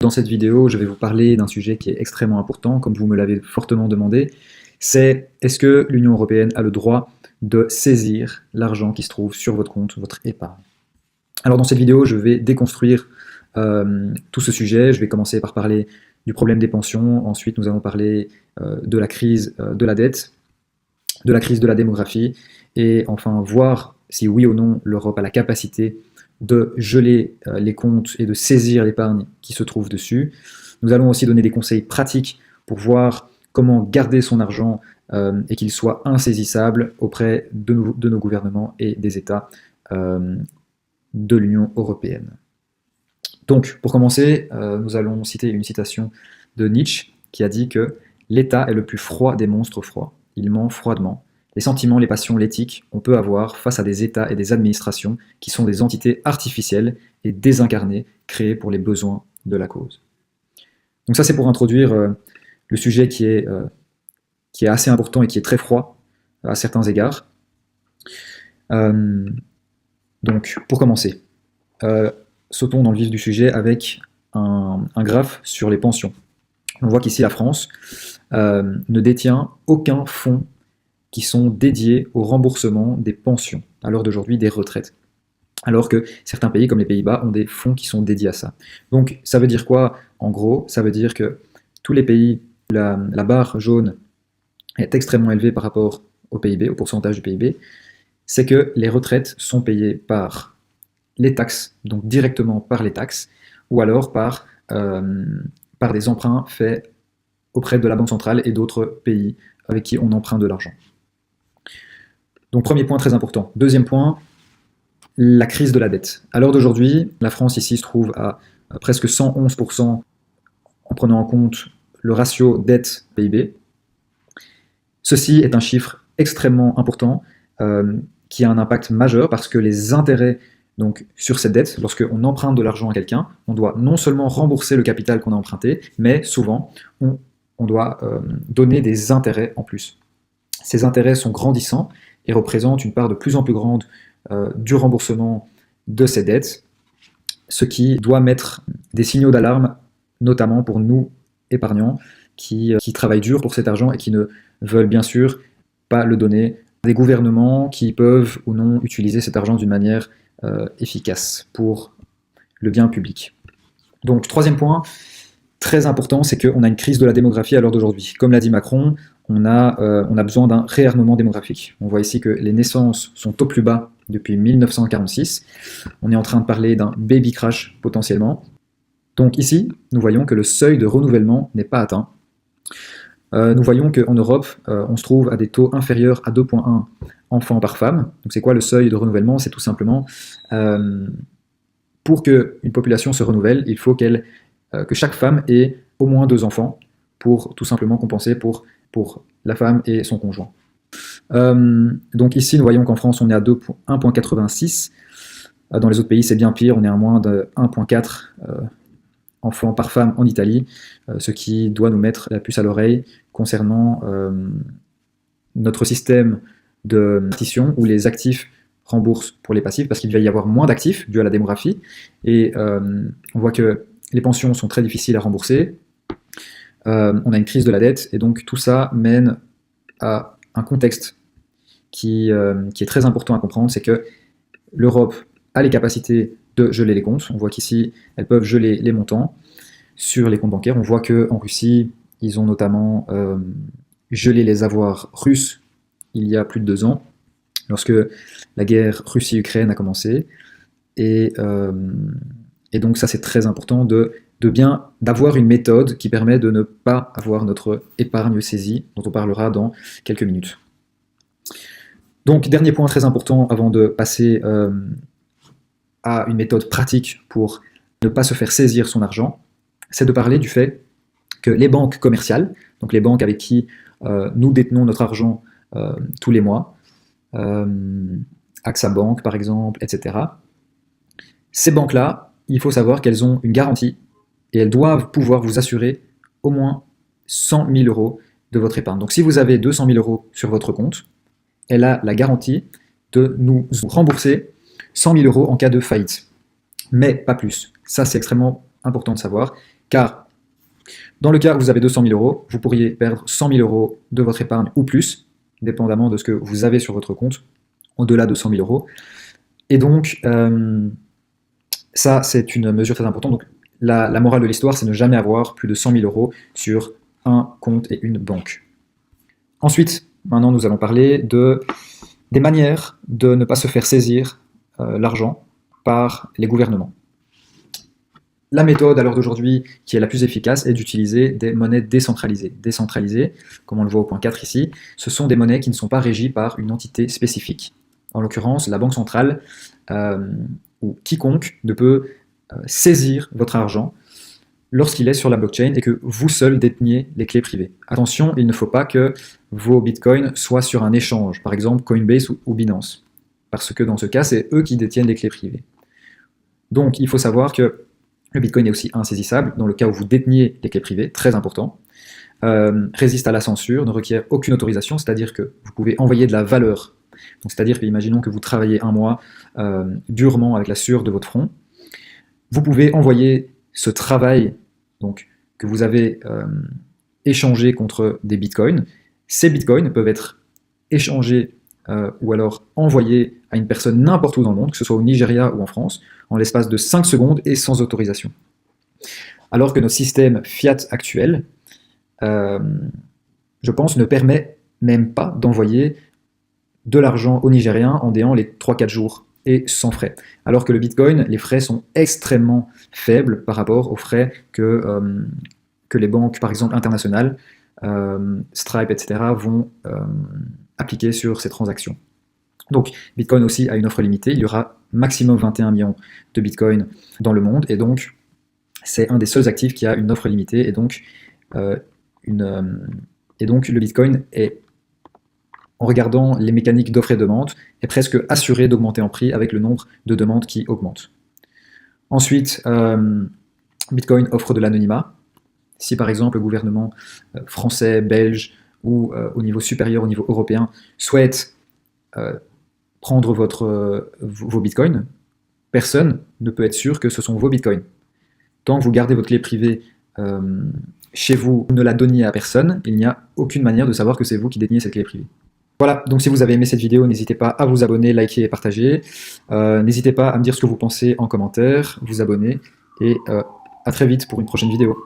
Dans cette vidéo, je vais vous parler d'un sujet qui est extrêmement important, comme vous me l'avez fortement demandé, c'est est-ce que l'Union européenne a le droit de saisir l'argent qui se trouve sur votre compte, votre épargne. Alors dans cette vidéo, je vais déconstruire tout ce sujet. Je vais commencer par parler du problème des pensions, ensuite nous allons parler de la crise de la dette, de la crise de la démographie, et enfin voir si oui ou non l'Europe a la capacité de geler les comptes et de saisir l'épargne qui se trouve dessus. Nous allons aussi donner des conseils pratiques pour voir comment garder son argent et qu'il soit insaisissable auprès de nos gouvernements et des États de l'Union européenne. Donc, pour commencer, nous allons citer une citation de Nietzsche qui a dit que « l'État est le plus froid des monstres froids. Il ment froidement. Les sentiments, les passions, l'éthique, on peut avoir face à des États et des administrations qui sont des entités artificielles et désincarnées, créées pour les besoins de la cause. » Donc ça, c'est pour introduire le sujet qui est assez important et qui est très froid à certains égards. Donc, pour commencer, sautons dans le vif du sujet avec un graphe sur les pensions. On voit qu'ici, la France ne détient aucun fonds qui sont dédiés au remboursement des pensions, à l'heure d'aujourd'hui des retraites. Alors que certains pays, comme les Pays-Bas, ont des fonds qui sont dédiés à ça. Donc ça veut dire quoi? En gros, ça veut dire que tous les pays, la barre jaune est extrêmement élevée par rapport au PIB, au pourcentage du PIB, c'est que les retraites sont payées par les taxes, donc directement par les taxes, ou alors par des emprunts faits auprès de la Banque centrale et d'autres pays avec qui on emprunte de l'argent. Donc premier point très important. Deuxième point, la crise de la dette. À l'heure d'aujourd'hui, la France ici se trouve à presque 111% en prenant en compte le ratio dette-PIB. Ceci est un chiffre extrêmement important qui a un impact majeur parce que les intérêts donc, sur cette dette, lorsqu'on emprunte de l'argent à quelqu'un, on doit non seulement rembourser le capital qu'on a emprunté, mais souvent on doit donner des intérêts en plus. Ces intérêts sont grandissants et représentent une part de plus en plus grande du remboursement de ces dettes, ce qui doit mettre des signaux d'alarme, notamment pour nous, épargnants, qui travaillent dur pour cet argent et qui ne veulent bien sûr pas le donner à des gouvernements qui peuvent ou non utiliser cet argent d'une manière efficace pour le bien public. Donc, troisième point, très important, c'est qu'on a une crise de la démographie à l'heure d'aujourd'hui. Comme l'a dit Macron, on a besoin d'un réarmement démographique. On voit ici que les naissances sont au plus bas depuis 1946. On est en train de parler d'un baby crash potentiellement. Donc ici, nous voyons que le seuil de renouvellement n'est pas atteint. Nous voyons qu'en Europe, on se trouve à des taux inférieurs à 2,1 enfants par femme. Donc c'est quoi le seuil de renouvellement? C'est tout simplement, pour qu'une population se renouvelle, il faut que chaque femme ait au moins 2 enfants pour tout simplement compenser pour la femme et son conjoint. Donc ici, nous voyons qu'en France, on est à 1,86. Dans les autres pays, c'est bien pire, on est à moins de 1,4 enfants par femme en Italie, ce qui doit nous mettre la puce à l'oreille concernant notre système de répartition où les actifs remboursent pour les passifs, parce qu'il va y avoir moins d'actifs dû à la démographie, et on voit que les pensions sont très difficiles à rembourser, on a une crise de la dette, et donc tout ça mène à un contexte qui est très important à comprendre, c'est que l'Europe a les capacités de geler les comptes. On voit qu'ici, elles peuvent geler les montants sur les comptes bancaires. On voit qu'en Russie, ils ont notamment gelé les avoirs russes il y a plus de 2 ans, lorsque la guerre Russie-Ukraine a commencé. Et donc ça, c'est très important d'avoir une méthode qui permet de ne pas avoir notre épargne saisie, dont on parlera dans quelques minutes. Donc, dernier point très important avant de passer à une méthode pratique pour ne pas se faire saisir son argent, c'est de parler du fait que les banques commerciales, donc les banques avec qui nous détenons notre argent tous les mois, AXA Bank par exemple, etc., ces banques-là, il faut savoir qu'elles ont une garantie et elles doivent pouvoir vous assurer au moins 100 000 € de votre épargne. Donc si vous avez 200 000 € sur votre compte, elle a la garantie de nous rembourser 100 000 € en cas de faillite. Mais pas plus. Ça, c'est extrêmement important de savoir. Car dans le cas où vous avez 200 000 euros, vous pourriez perdre 100 000 euros de votre épargne ou plus, dépendamment de ce que vous avez sur votre compte, au-delà de 100 000 euros. Et donc, ça, c'est une mesure très importante. Donc, la morale de l'histoire, c'est ne jamais avoir plus de 100 000 euros sur un compte et une banque. Ensuite, maintenant, nous allons parler des manières de ne pas se faire saisir l'argent par les gouvernements. La méthode à l'heure d'aujourd'hui qui est la plus efficace est d'utiliser des monnaies décentralisées. Décentralisées, comme on le voit au point 4 ici, ce sont des monnaies qui ne sont pas régies par une entité spécifique. En l'occurrence, la banque centrale ou quiconque ne peut saisir votre argent lorsqu'il est sur la blockchain et que vous seul déteniez les clés privées. Attention, il ne faut pas que vos bitcoins soient sur un échange, par exemple Coinbase ou Binance, parce que dans ce cas, c'est eux qui détiennent les clés privées. Donc, il faut savoir que le bitcoin est aussi insaisissable dans le cas où vous déteniez les clés privées, très important, résiste à la censure, ne requiert aucune autorisation, c'est-à-dire que vous pouvez envoyer de la valeur. Donc, c'est-à-dire que, imaginons que vous travaillez un mois durement avec la sueur de votre front, vous pouvez envoyer ce travail donc, que vous avez échangé contre des bitcoins. Ces bitcoins peuvent être échangés ou alors envoyés à une personne n'importe où dans le monde, que ce soit au Nigeria ou en France, en l'espace de 5 secondes et sans autorisation. Alors que notre système fiat actuel, je pense, ne permet même pas d'envoyer de l'argent au Nigérien en déant les 3-4 jours et sans frais. Alors que le Bitcoin, les frais sont extrêmement faibles par rapport aux frais que les banques, par exemple internationales, Stripe, etc., vont appliquer sur ces transactions. Donc Bitcoin aussi a une offre limitée, il y aura maximum 21 millions de Bitcoin dans le monde, et donc c'est un des seuls actifs qui a une offre limitée, et donc le Bitcoin est, en regardant les mécaniques d'offre et demande, est presque assuré d'augmenter en prix avec le nombre de demandes qui augmente. Ensuite, Bitcoin offre de l'anonymat. Si par exemple le gouvernement français, belge ou au niveau supérieur, au niveau européen, souhaite prendre vos bitcoins, personne ne peut être sûr que ce sont vos bitcoins. Tant que vous gardez votre clé privée chez vous, ne la donniez à personne, il n'y a aucune manière de savoir que c'est vous qui détenez cette clé privée. Voilà, donc si vous avez aimé cette vidéo, n'hésitez pas à vous abonner, liker et partager. N'hésitez pas à me dire ce que vous pensez en commentaire, vous abonner, et à très vite pour une prochaine vidéo.